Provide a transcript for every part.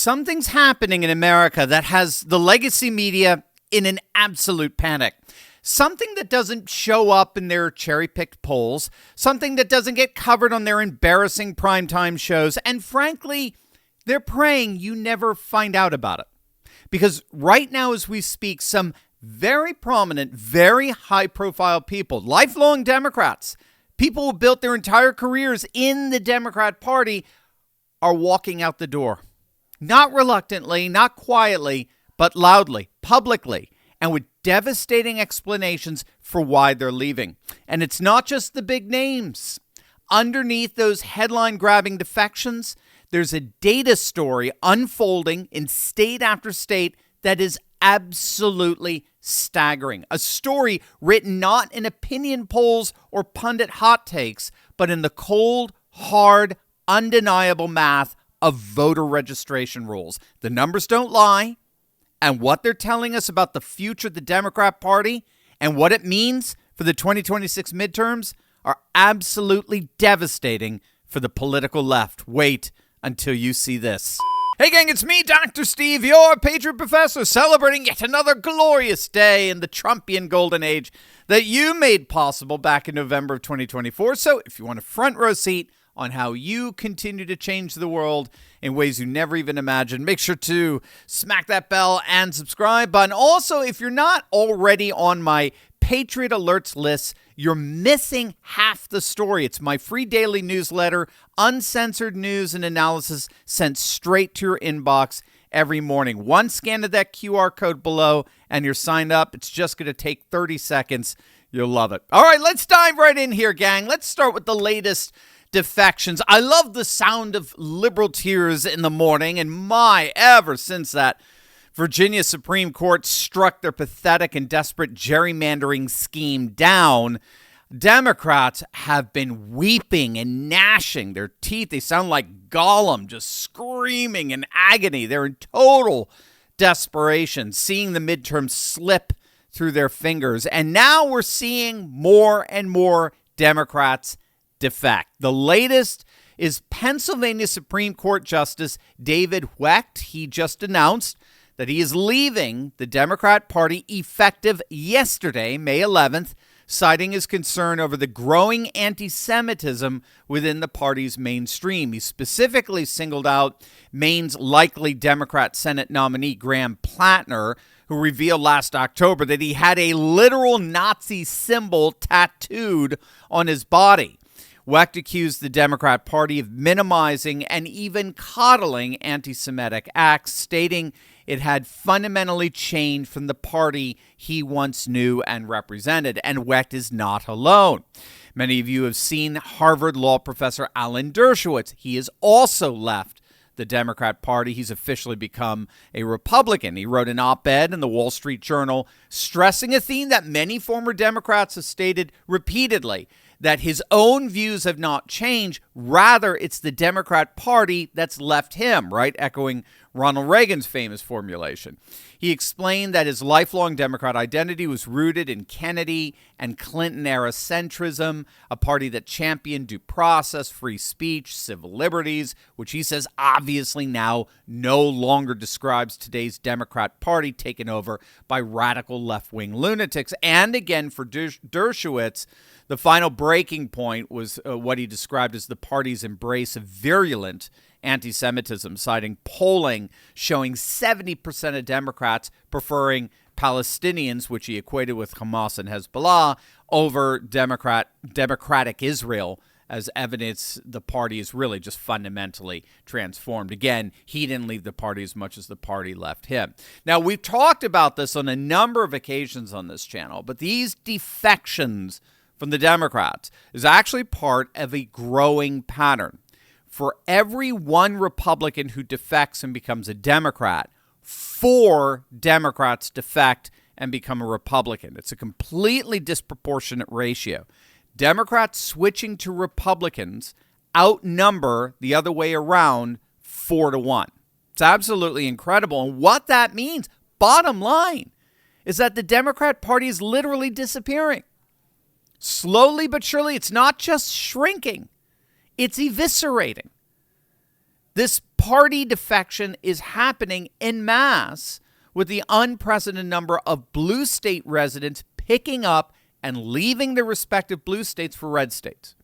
something's happening in America that has the legacy media in an absolute panic. Something that doesn't show up in their cherry-picked polls, something that doesn't get covered on their embarrassing primetime shows, and frankly, they're praying you never find out about it. Because right now as we speak, some very prominent, very high-profile people, lifelong Democrats, people who built their entire careers in the Democrat Party, are walking out the door. Not reluctantly, not quietly, but loudly, publicly, and with devastating explanations for why they're leaving. And it's not just the big names. Underneath those headline-grabbing defections, there's a data story unfolding in state after state that is absolutely staggering. A story written not in opinion polls or pundit hot takes, but in the cold, hard, undeniable math of voter registration rules. The numbers don't lie, and what they're telling us about the future of the Democrat Party and what it means for the 2026 midterms are absolutely devastating for the political left. Wait until you see this. Hey gang, it's me, Dr. Steve, your Patriot Professor, celebrating yet another glorious day in the Trumpian golden age that you made possible back in November of 2024. So if you want a front row seat on how you continue to change the world in ways you never even imagined, make sure to smack that bell and subscribe button. Also, if you're not already on my Patriot Alerts list, you're missing half the story. It's my free daily newsletter, uncensored news and analysis sent straight to your inbox every morning. One scan of that QR code below and you're signed up. It's just going to take 30 seconds. You'll love it. All right, let's dive right in here, gang. Let's start with the latest defections. I love the sound of liberal tears in the morning, and ever since that Virginia Supreme Court struck their pathetic and desperate gerrymandering scheme down, Democrats have been weeping and gnashing their teeth. They sound like Gollum, just screaming in agony. They're in total desperation, seeing the midterms slip through their fingers. And now we're seeing more and more Democrats defect. The latest is Pennsylvania Supreme Court Justice David Wecht. He just announced that he is leaving the Democrat Party effective yesterday, May 11th, citing his concern over the growing anti-Semitism within the party's mainstream. He specifically singled out Maine's likely Democrat Senate nominee, Graham Plattner, who revealed last October that he had a literal Nazi symbol tattooed on his body. Wecht accused the Democrat Party of minimizing and even coddling anti-Semitic acts, stating it had fundamentally changed from the party he once knew and represented. And Wecht is not alone. Many of you have seen Harvard law professor Alan Dersowitz. He has also left the Democrat Party. He's officially become a Republican. He wrote an op-ed in the Wall Street Journal stressing a theme that many former Democrats have stated repeatedly, that his own views have not changed. Rather, it's the Democrat Party that's left him, right? Echoing Ronald Reagan's famous formulation. He explained that his lifelong Democrat identity was rooted in Kennedy and Clinton-era centrism, a party that championed due process, free speech, civil liberties, which he says obviously now no longer describes today's Democrat Party taken over by radical left-wing lunatics. And again, for Dershowitz, the final breaking point was what he described as the party's embrace of virulent anti-Semitism, citing polling showing 70% of Democrats preferring Palestinians, which he equated with Hamas and Hezbollah, over democratic Israel, as evidence the party is really just fundamentally transformed. Again, he didn't leave the party as much as the party left him. Now, we've talked about this on a number of occasions on this channel, but these defections from the Democrats is actually part of a growing pattern. For every one Republican who defects and becomes a Democrat, 4 Democrats defect and become a Republican. It's a completely disproportionate ratio. Democrats switching to Republicans outnumber the other way around 4-1. It's absolutely incredible. And what that means, bottom line, is that the Democrat Party is literally disappearing. Slowly but surely, it's not just shrinking, it's eviscerating. This party defection is happening en masse, with the unprecedented number of blue state residents picking up and leaving their respective blue states for red states.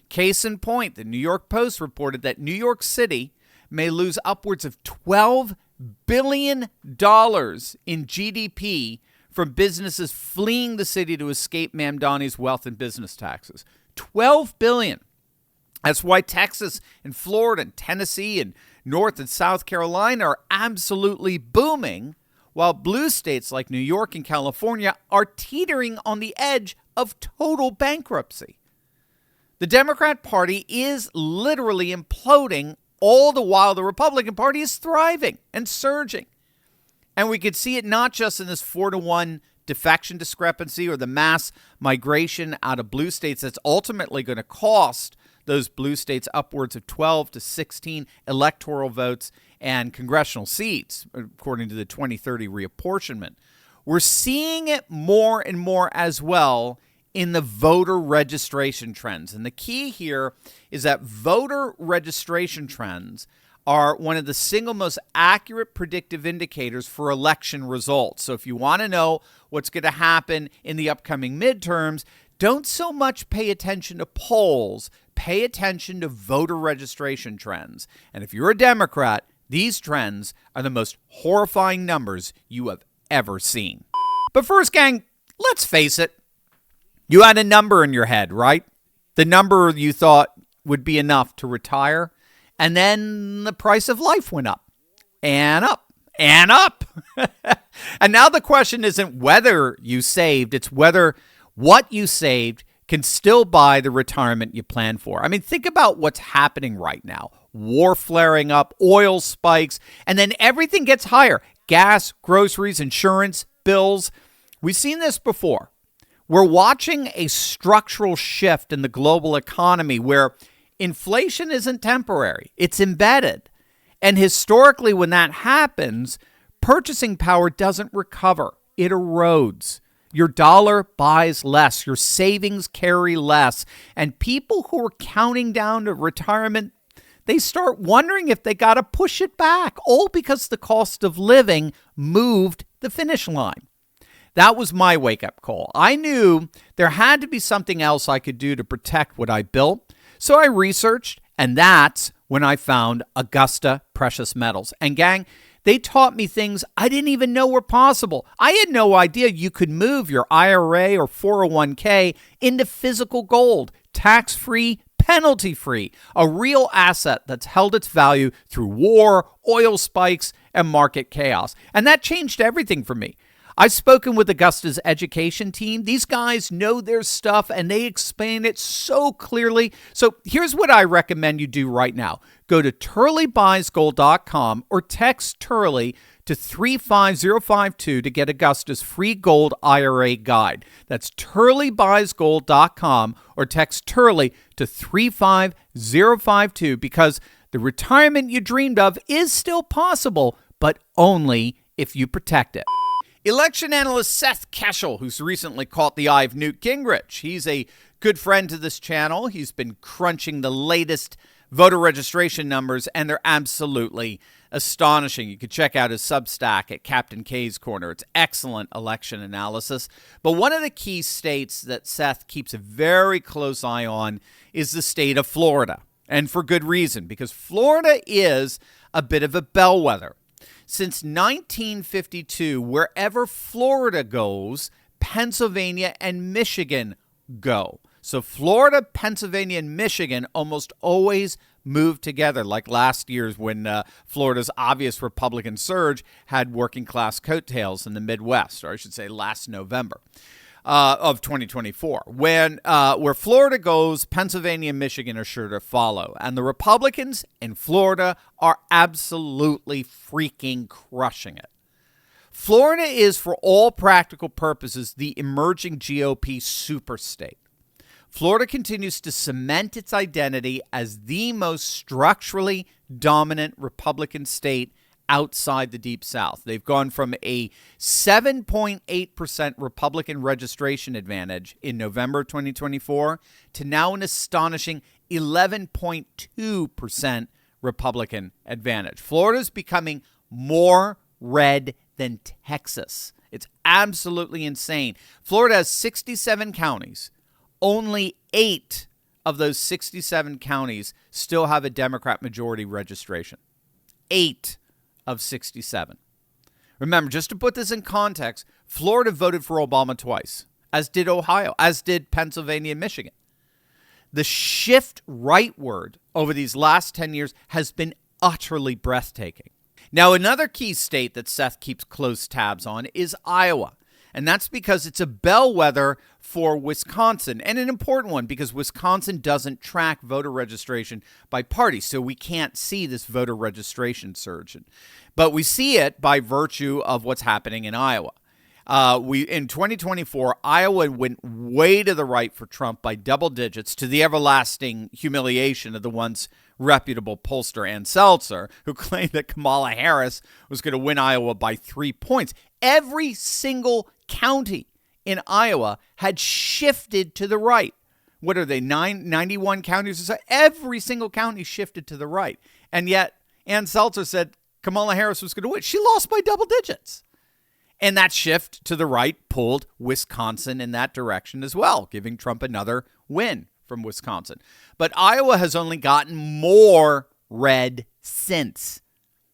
Case in point, the New York Post reported that New York City may lose upwards of $12 billion in GDP from businesses fleeing the city to escape Mamdani's wealth and business taxes. $12 billion. That's why Texas and Florida and Tennessee and North and South Carolina are absolutely booming, while blue states like New York and California are teetering on the edge of total bankruptcy. The Democrat Party is literally imploding, all the while the Republican Party is thriving and surging. And we could see it not just in this 4-to-1 defection discrepancy or the mass migration out of blue states that's ultimately going to cost those blue states upwards of 12 to 16 electoral votes and congressional seats, according to the 2030 reapportionment. We're seeing it more and more as well in the voter registration trends. And the key here is that voter registration trends are one of the single most accurate predictive indicators for election results. So if you want to know what's going to happen in the upcoming midterms, don't so much pay attention to polls, pay attention to voter registration trends. And if you're a Democrat, these trends are the most horrifying numbers you have ever seen. But first, gang, let's face it. You had a number in your head, right? The number you thought would be enough to retire. And then the price of life went up and up and up. And now the question isn't whether you saved, it's whether what you saved can still buy the retirement you planned for. I mean, think about what's happening right now. War flaring up, oil spikes, and then everything gets higher. Gas, groceries, insurance, bills. We've seen this before. We're watching a structural shift in the global economy where inflation isn't temporary, it's embedded. And historically, when that happens, purchasing power doesn't recover, it erodes. Your dollar buys less, your savings carry less, and people who are counting down to retirement, they start wondering if they got to push it back, all because the cost of living moved the finish line. That was my wake-up call. I knew there had to be something else I could do to protect what I built, so I researched, and that's when I found Augusta Precious Metals. And gang, they taught me things I didn't even know were possible. I had no idea you could move your IRA or 401k into physical gold, tax-free, penalty-free, a real asset that's held its value through war, oil spikes, and market chaos. And that changed everything for me. I've spoken with Augusta's education team. These guys know their stuff and they explain it so clearly. So here's what I recommend you do right now. Go to turleybuysgold.com or text Turley to 35052 to get Augusta's free gold IRA guide. That's turleybuysgold.com or text Turley to 35052 because the retirement you dreamed of is still possible, but only if you protect it. Election analyst Seth Keshel, who's recently caught the eye of Newt Gingrich. He's a good friend to this channel. He's been crunching the latest voter registration numbers, and they're absolutely astonishing. You can check out his Substack at Captain K's Corner. It's excellent election analysis. But one of the key states that Seth keeps a very close eye on is the state of Florida. And for good reason, because Florida is a bit of a bellwether. Since 1952, wherever Florida goes, Pennsylvania and Michigan go. So Florida, Pennsylvania, and Michigan almost always move together, like last year's when Florida's obvious Republican surge had working class coattails in the Midwest, or I should say last November of 2024. Where Florida goes, Pennsylvania and Michigan are sure to follow. And the Republicans in Florida are absolutely freaking crushing it. Florida is, for all practical purposes, the emerging GOP superstate. Florida continues to cement its identity as the most structurally dominant Republican state outside the Deep South. They've gone from a 7.8% Republican registration advantage in November 2024 to now an astonishing 11.2% Republican advantage. Florida's becoming more red than Texas. It's absolutely insane. Florida has 67 counties. Only 8 of those 67 counties still have a Democrat majority registration. 8 of 67. Remember, just to put this in context, Florida voted for Obama twice, as did Ohio, as did Pennsylvania and Michigan. The shift rightward over these last 10 years has been utterly breathtaking. Now, another key state that Seth keeps close tabs on is Iowa. And that's because it's a bellwether for Wisconsin, and an important one because Wisconsin doesn't track voter registration by party, so we can't see this voter registration surge. But we see it by virtue of what's happening in Iowa. In 2024, Iowa went way to the right for Trump by double digits, to the everlasting humiliation of the once reputable pollster Ann Seltzer, who claimed that Kamala Harris was going to win Iowa by 3 points. Every single county in Iowa had shifted to the right. What are they, 91 counties or so? Every single county shifted to the right. And yet, Ann Seltzer said Kamala Harris was going to win. She lost by double digits. And that shift to the right pulled Wisconsin in that direction as well, giving Trump another win from Wisconsin. But Iowa has only gotten more red since.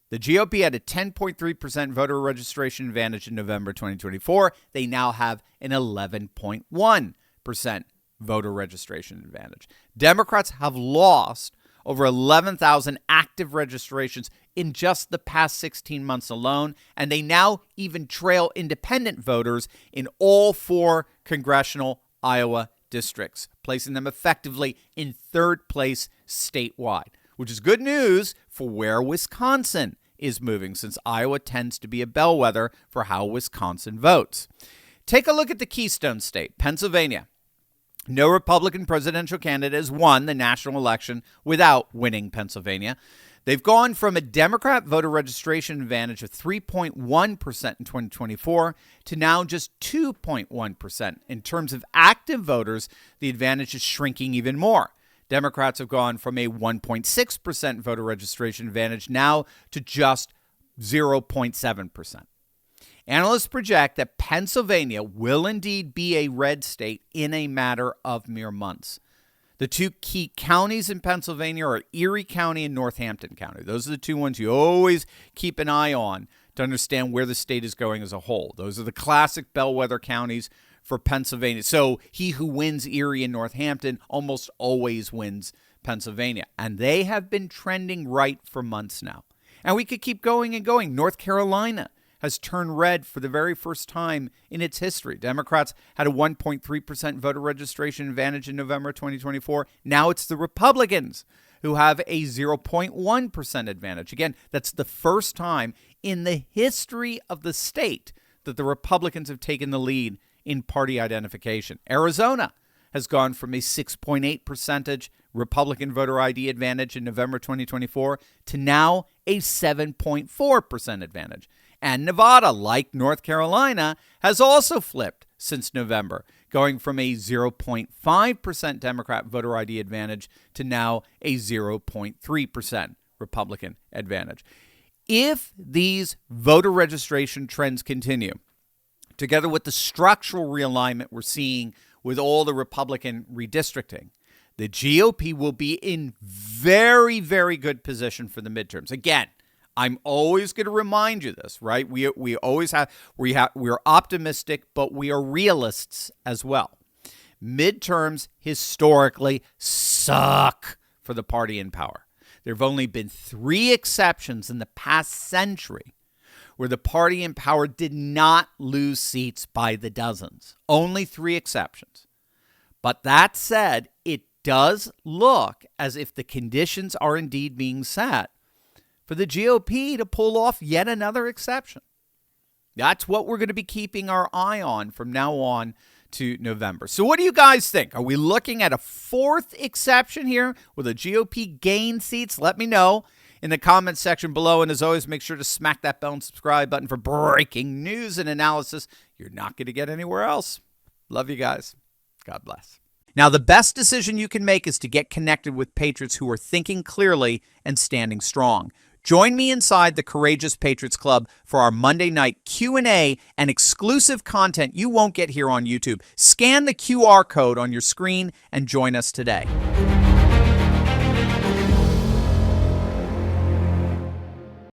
The GOP had a 10.3% voter registration advantage in November 2024. They now have an 11.1% voter registration advantage. Democrats have lost over 11,000 active registrations in just the past 16 months alone, and they now even trail independent voters in all 4 congressional Iowa districts, placing them effectively in 3rd place statewide, which is good news for where Wisconsin is moving, since Iowa tends to be a bellwether for how Wisconsin votes. Take a look at the Keystone State, Pennsylvania. No Republican presidential candidate has won the national election without winning Pennsylvania. They've gone from a Democrat voter registration advantage of 3.1% in 2024 to now just 2.1%. In terms of active voters, the advantage is shrinking even more. Democrats have gone from a 1.6% voter registration advantage now to just 0.7%. Analysts project that Pennsylvania will indeed be a red state in a matter of mere months. The 2 key counties in Pennsylvania are Erie County and Northampton County. Those are the 2 ones you always keep an eye on to understand where the state is going as a whole. Those are the classic bellwether counties for Pennsylvania. So he who wins Erie and Northampton almost always wins Pennsylvania. And they have been trending right for months now. And we could keep going and going. North Carolina has turned red for the very first time in its history. Democrats had a 1.3% voter registration advantage in November 2024. Now it's the Republicans who have a 0.1% advantage. Again, that's the first time in the history of the state that the Republicans have taken the lead in party identification. Arizona has gone from a 6.8% Republican voter ID advantage in November 2024 to now a 7.4% advantage. And Nevada, like North Carolina, has also flipped since November, going from a 0.5% Democrat voter ID advantage to now a 0.3% Republican advantage. If these voter registration trends continue, together with the structural realignment we're seeing with all the Republican redistricting, the GOP will be in very, very good position for the midterms. Again, I'm always going to remind you this, right? We're optimistic, but we are realists as well. Midterms historically suck for the party in power. There have only been 3 exceptions in the past century where the party in power did not lose seats by the dozens. Only 3 exceptions. But that said, it does look as if the conditions are indeed being set for the GOP to pull off yet another exception. That's what we're going to be keeping our eye on from now on to November. So what do you guys think? Are we looking at a 4th exception here? Will the GOP gain seats? Let me know in the comments section below. And as always, make sure to smack that bell and subscribe button for breaking news and analysis you're not going to get anywhere else. Love you guys. God bless. Now, the best decision you can make is to get connected with patriots who are thinking clearly and standing strong. Join me inside the Courageous Patriots Club for our Monday night Q&A and exclusive content you won't get here on YouTube. Scan the QR code on your screen and join us today.